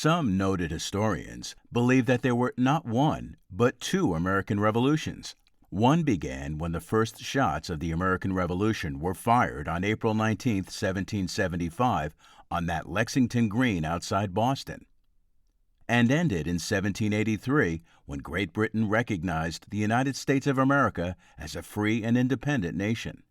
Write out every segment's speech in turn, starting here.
Some noted historians believe that there were not one, but two American revolutions. One began when the first shots of the American Revolution were fired on April 19, 1775, on that Lexington Green outside Boston, and ended in 1783 when Great Britain recognized the United States of America as a free and independent nation.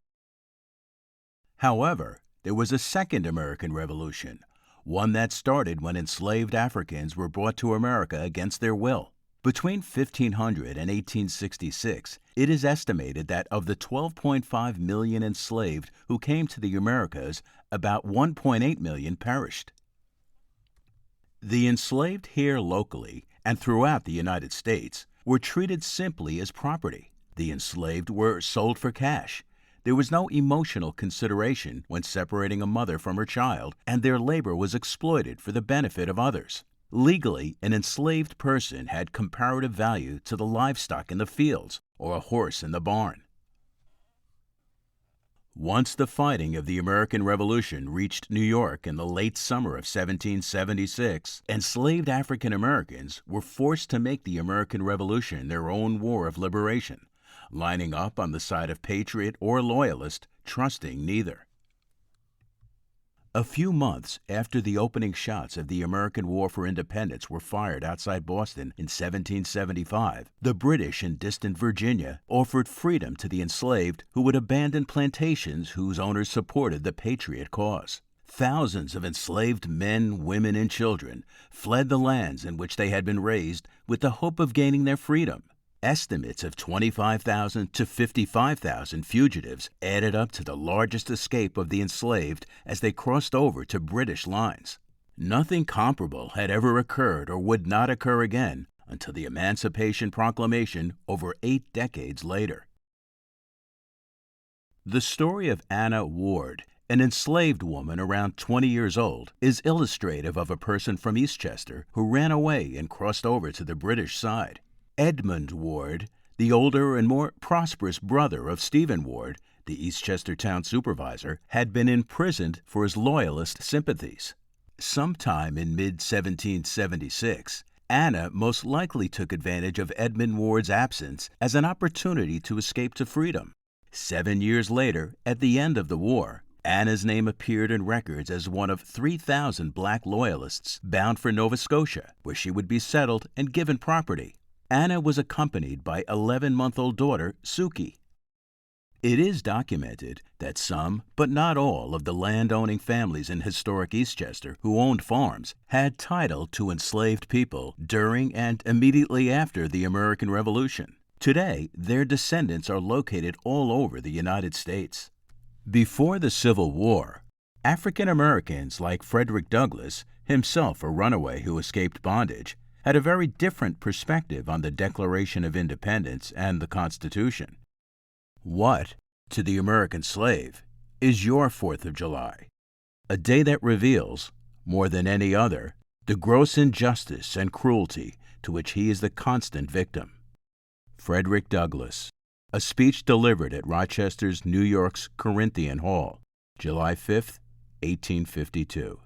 However, there was a second American Revolution, one that started when enslaved Africans were brought to America against their will. Between 1500 and 1866, it is estimated that of the 12.5 million enslaved who came to the Americas, about 1.8 million perished. The enslaved here locally and throughout the United States were treated simply as property. The enslaved were sold for cash. There was no emotional consideration when separating a mother from her child, and their labor was exploited for the benefit of others. Legally, an enslaved person had comparative value to the livestock in the fields or a horse in the barn. Once the fighting of the American Revolution reached New York in the late summer of 1776, enslaved African Americans were forced to make the American Revolution their own war of liberation, lining up on the side of patriot or loyalist, trusting neither. A few months after the opening shots of the American War for Independence were fired outside Boston in 1775, the British in distant Virginia offered freedom to the enslaved who would abandon plantations whose owners supported the patriot cause. Thousands of enslaved men, women, and children fled the lands in which they had been raised with the hope of gaining their freedom. Estimates of 25,000 to 55,000 fugitives added up to the largest escape of the enslaved as they crossed over to British lines. Nothing comparable had ever occurred or would not occur again until the Emancipation Proclamation over 8 decades later. The story of Anna Ward, an enslaved woman around 20 years old, is illustrative of a person from Eastchester who ran away and crossed over to the British side. Edmund Ward, the older and more prosperous brother of Stephen Ward, the Eastchester town supervisor, had been imprisoned for his loyalist sympathies. Sometime in mid-1776, Anna most likely took advantage of Edmund Ward's absence as an opportunity to escape to freedom. 7 years later, at the end of the war, Anna's name appeared in records as one of 3,000 black loyalists bound for Nova Scotia, where she would be settled and given property. Anna was accompanied by 11-month-old daughter, Suki. It is documented that some, but not all, of the land-owning families in historic Eastchester who owned farms had title to enslaved people during and immediately after the American Revolution. Today, their descendants are located all over the United States. Before the Civil War, African Americans like Frederick Douglass, himself a runaway who escaped bondage, had a very different perspective on the Declaration of Independence and the Constitution. What, to the American slave, is your 4th of July? A day that reveals, more than any other, the gross injustice and cruelty to which he is the constant victim. Frederick Douglass. A speech delivered at Rochester's New York's Corinthian Hall, July 5, 1852.